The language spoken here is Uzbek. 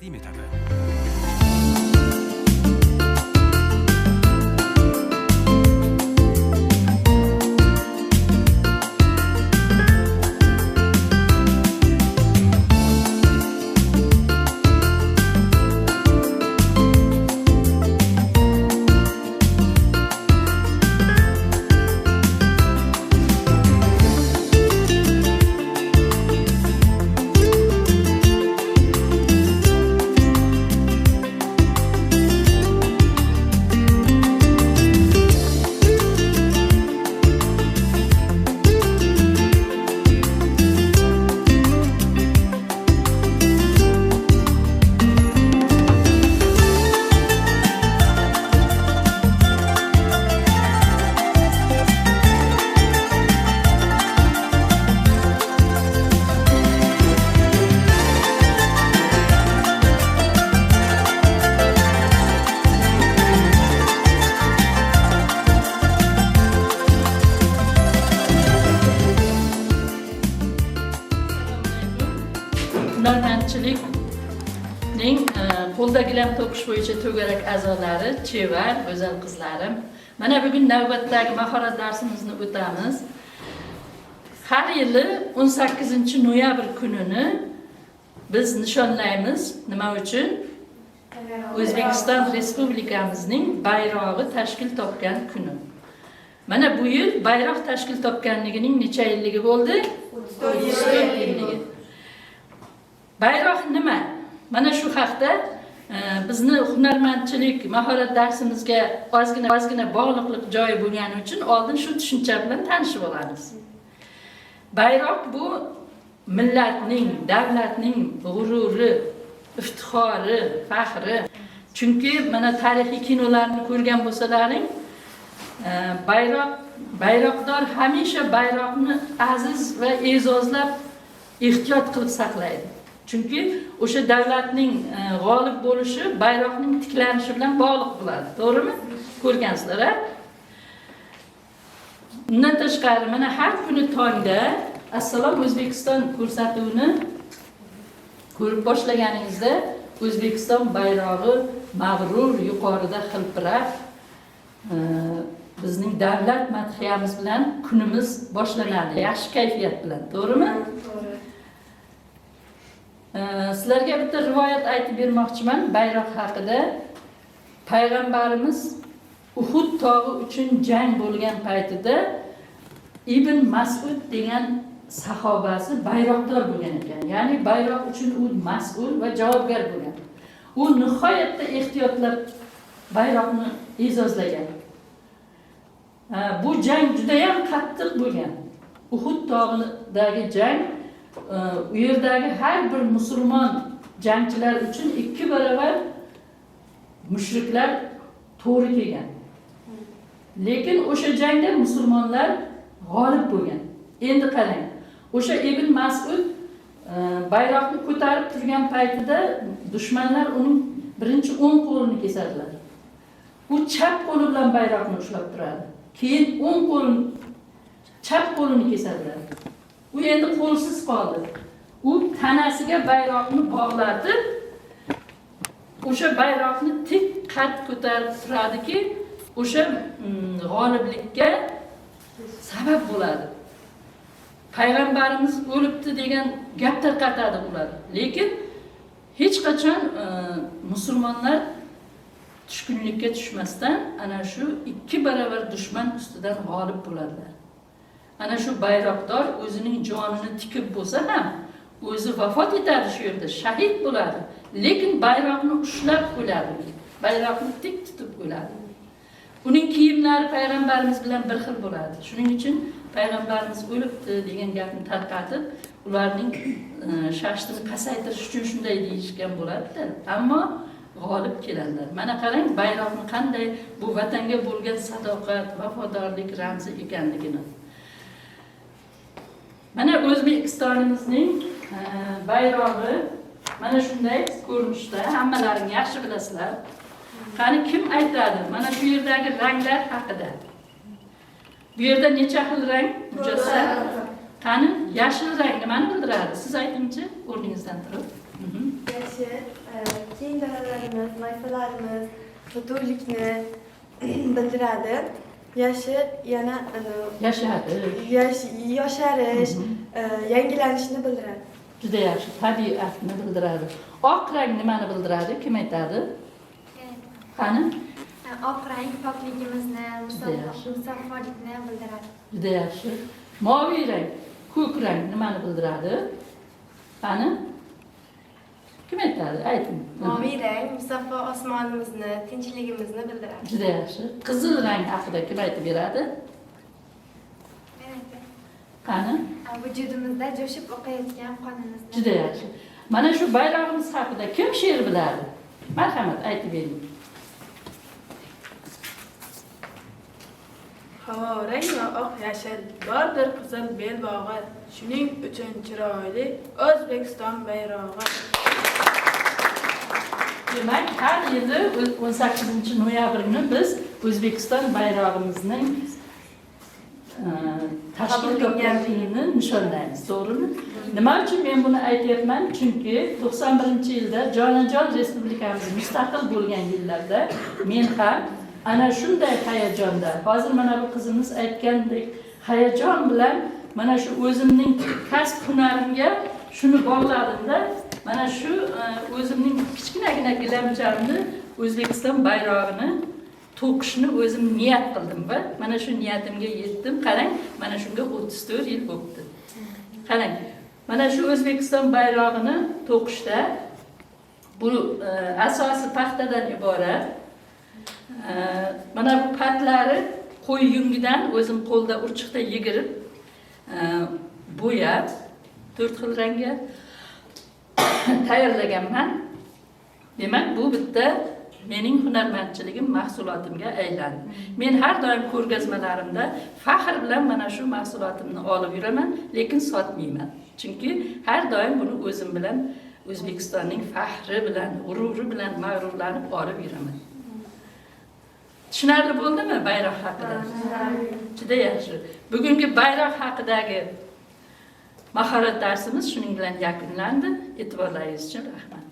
taqdim etadi. Hunarmandchilikning qo'lda gilam to'qish bo'yicha to'garak a'zolari, chevar, go'zal qizlarim. Mana bugun navbatdagi mahorat darsimizni o'tamiz. Har yili 18-noyabr kunini biz nishonlaymiz. Nima uchun? O'zbekiston Respublikamizning bayrog'i tashkil topgan kuni. Mana bu yil bayroq tashkil topganligining necha yilligi bo'ldi? 34 yilligi. Bayroq nima? Mana shu haqda bizni hunarmandchilik mahorat darsimizga ozgina bog'liqlik joyi bo'lgani uchun oldin shu tushuncha bilan tanishib olamiz. Bayroq bu millatning, davlatning g'ururi, iftixori, faxri. Chunki mana tarixiy kinolarni ko'rgan bo'lsalaring, bayroqdor hamisha bayroqni aziz va e'zozlab ehtiyot qilib saqlaydi. Chunki o'sha davlatning g'olib bo'lishi bayroqning tiklanishi bilan bog'liq bo'ladi. To'g'rimi? Ko'rgansizlar-a? Undan tashqari mana har kuni tongda Assalom O'zbekiston ko'rsatuvini ko'rib boshlaganingizda O'zbekiston bayrog'i mag'rur yuqorida hilpirab bizning davlat madhiyamiz bilan kunimiz boshlanadi. Yaxshi kayfiyat bilan. To'g'rimi? To'g'ri. Sizlarga bitta rivoyat aytib bermoqchiman bayroq haqida. Payg'ambarimiz Uhud tog'i uchun jang bo'lgan paytida Ibn Mas'ud degan sahobasi bayroqdor bo'lgan ekan. Ya'ni bayroq uchun u mas'ul va javobgar bo'lgan. U nihoyatda ehtiyotlab bayroqni e'zozlagan. Bu jang juda ham qattiq bo'lgan. Uhud tog'idagi jang u yerdagi har bir musulmon jangchilar uchun 2 barobar mushriklar to'g'ri kelgan. Lekin o'sha jangda musulmonlar g'olib bo'lgan. Endi qarang, o'sha Ibn Mas'ud bayroqni ko'tarib turgan paytida dushmanlar uning birinchi o'ng qo'lini kesadilar. U chap qo'li bilan bayroqni ushlab turadi. Keyin o'ng qo'lini, chap qo'lini kesadilar. U endi qo'lsiz qoldi. U tanasiga bayroqni bog'latib, o'sha bayroqni tik qad ko'tarib turadiki, o'sha g'oliblikka sabab bo'ladi. Payg'ambarimiz o'libdi degan gap tarqatadi ular. Lekin hech qachon musulmonlar tushkunlikka tushmasdan ana shu 2 barobar dushman ustidan g'olib bo'ladilar. Ana shu bayroqdor o'zining jonini tikib bo'lsa ham o'zi vafot etadi shu yerda, shahid bo'ladi. Lekin bayroqni ushlab o'ladi. Bayroqni tik tutib o'ladi. Uning kiyimlari payg'ambarimiz bilan bir xil bo'ladi. Shuning uchun payg'ambarimiz o'libdi degan gapni tarqatib, ularning shashtini pasaytirish uchun shunday deyishgan bo'ladi. Ammo g'olib keladilar. Mana qarang, bayroqni qanday bu vatanga bo'lgan sadoqat, vafodorlik ramzi ekanligini. Mana O'zbekistonimizning bayrog'i mana shunday ko'rinishda, hammalaring yaxshi bilasizlar. Qani kim aytadi mana shu yerdagi ranglar haqida? Bu yerda necha xil rang mujassam? Qani yashil rang nimani bildiradi? Siz aytingchi o'rningizdan turib. Yashil keng daralarimiz, maysalarimiz, fotolikni bildiradi. Yashil yana yosharish, yangilanishni bildiradi. Juda yaxshi, tabiatni bildiradi. Oq rang nimani bildiradi? Kim aytadi? Qani? Oq rang pokligimizni, musaffolikni bildiradi. Juda yaxshi. Moviy rang, ko'k rang nimani bildiradi? Qani? Kim aytadi? Ayting. Moviy rang musaffo osmonimizni, tinchligimizni bildiradi. Juda yaxshi. Qizil rang haqida kim aytib beradi? Qani? Vujudimizda jo'shib oqayotgan qonimizni. Juda yaxshi. Mana shu bayrog'imiz haqida kim she'r biladi? Marhamat, aytib bering. Havo rang va oq yashil bordir qizil belbog'i, shuning uchun chiroyli O'zbekiston bayrog'i. Demak, har yili 18-noyabrni biz O'zbekiston bayrog'imizning tashkil topganligini nishonlaymiz, to'g'rimi? Nima uchun men buni aytyapman? Chunki 91-yilda jonajon respublikamiz mustaqil bo'lgan yillarda men ham ana shunday hayajonda, hozir mana bu qizimiz aytgandek hayajon bilan mana shu o'zimning kasb hunarimga shuni bog'ladimda, mana shu o'zimning kichkinagina gilamcharimni O'zbekiston bayrog'ini to'qishni o'zim niyat qildim va mana shu niyatimga yetdim. Qarang, mana shunga 34 yil bo'ldi. Qarang, mana shu O'zbekiston bayrog'ini to'qishda bu asosi paxtadan iborat. Mana bu patlari qo'y yungidan o'zim qo'lda urchiqda yigirib bo'yab 4 xil rangga tayyorlaganman. Demak, bu bitta mening hunarmandchiligim mahsulotimga aylandi. Men har doim ko'rgazmalarimda faxr bilan mana shu mahsulotimni olib yuraman, lekin sotmayman. Chunki har doim buni o'zim bilan O'zbekistonning faxri bilan, g'ururi bilan mag'rurlanib olib yuraman. Tushunarli bo'ldimi bayroq haqida? Juda yaxshi. Bugungi bayroq haqidagi mahorat darsimiz shuning bilan yakunlandi. E'tiborlaringiz uchun rahmat.